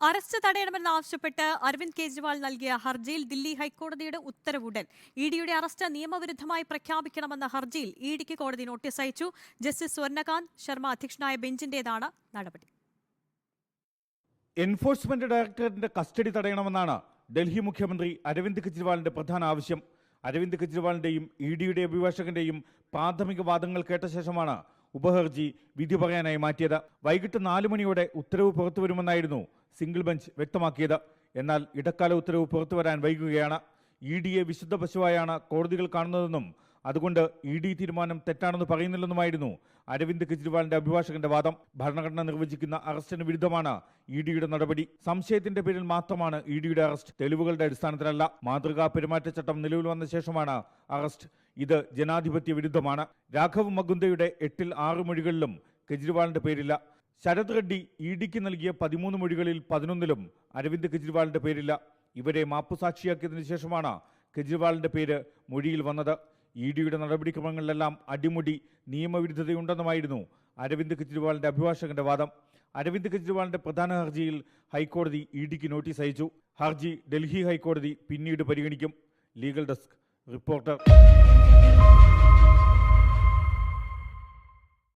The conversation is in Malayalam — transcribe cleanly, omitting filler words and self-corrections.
അറസ്റ്റ് തടയണമെന്നാവശ്യപ്പെട്ട് അരവിന്ദ് കെജ്രിവാൾ നൽകിയ ഹർജിയിൽ ദില്ലി ഹൈക്കോടതിയുടെ ഉത്തരവുടൻ ഇഡിയുടെ അറസ്റ്റ് നിയമവിരുദ്ധമായി പ്രഖ്യാപിക്കണമെന്ന ഹർജിയിൽ ഇഡിക്ക് കോടതി നോട്ടീസ് അയച്ചു. ജസ്റ്റിസ് സ്വർണകാന്ത് ശർമ്മ അധ്യക്ഷനായ ബെഞ്ചിന്റേതാണ് നടപടി. എൻഫോഴ്സ്മെന്റ് ഡയറക്ടറേറ്റിന്റെ കസ്റ്റഡി തടയണമെന്നാണ് ഡൽഹി മുഖ്യമന്ത്രി അരവിന്ദ് കെജ്രിവാളിന്റെ പ്രധാന ആവശ്യം. അരവിന്ദ് കെജ്രിവാളിന്റെയും ഇഡിയുടെ അഭിഭാഷകന്റെയും പ്രാഥമിക വാദങ്ങൾ കേട്ട ശേഷമാണ് ഉപഹർജി വിധി പറയാനായി മാറ്റിയത്. വൈകിട്ട് 4 മണിയോടെ ഉത്തരവ് പുറത്തുവരുമെന്നായിരുന്നു സിംഗിൾ ബെഞ്ച് വ്യക്തമാക്കിയത്. എന്നാൽ ഇടക്കാല ഉത്തരവ് പുറത്തുവരാൻ വൈകുകയാണ്. ഇഡിയെ വിശുദ്ധ പശുവായാണ് കോടതികൾ കാണുന്നതെന്നും അതുകൊണ്ട് ഇഡി തീരുമാനം തെറ്റാണെന്ന് പറയുന്നില്ലെന്നുമായിരുന്നു അരവിന്ദ് കെജ്രിവാളിന്റെ അഭിഭാഷകന്റെ വാദം. ഭരണഘടന നിർവചിക്കുന്ന അറസ്റ്റിന് വിരുദ്ധമാണ് ഇഡിയുടെ നടപടി. സംശയത്തിന്റെ പേരിൽ മാത്രമാണ് ഇഡിയുടെ അറസ്റ്റ്, തെളിവുകളുടെ അടിസ്ഥാനത്തിലല്ല. മാതൃകാ പെരുമാറ്റച്ചട്ടം നിലവിൽ വന്ന ശേഷമാണ് അറസ്റ്റ്. ഇത് ജനാധിപത്യ വിരുദ്ധമാണ്. രാഘവ് മകുന്ദയുടെ 8-ൽ 6 മൊഴികളിലും കെജ്രിവാളിന്റെ പേരില്ല. ശരത് റെഡ്ഡി ഇഡിക്ക് നൽകിയ 13 മൊഴികളിൽ 11-ലും അരവിന്ദ് കെജ്രിവാളിന്റെ പേരില്ല. ഇവരെ മാപ്പുസാക്ഷിയാക്കിയതിനു ശേഷമാണ് കെജ്രിവാളിന്റെ പേര് മൊഴിയിൽ വന്നത്. ഇഡിയുടെ നടപടിക്രമങ്ങളിലെല്ലാം അടിമുടി നിയമവിരുദ്ധതയുണ്ടെന്നുമായിരുന്നു അരവിന്ദ് കെജ്രിവാളിന്റെ അഭിഭാഷകന്റെ വാദം. അരവിന്ദ് കെജ്രിവാളിന്റെ പ്രധാന ഹർജിയിൽ ഹൈക്കോടതി ഇഡിക്ക് നോട്ടീസ് അയച്ചു. ഹർജി ഡൽഹി ഹൈക്കോടതി പിന്നീട് പരിഗണിക്കും. Legal desk reporter.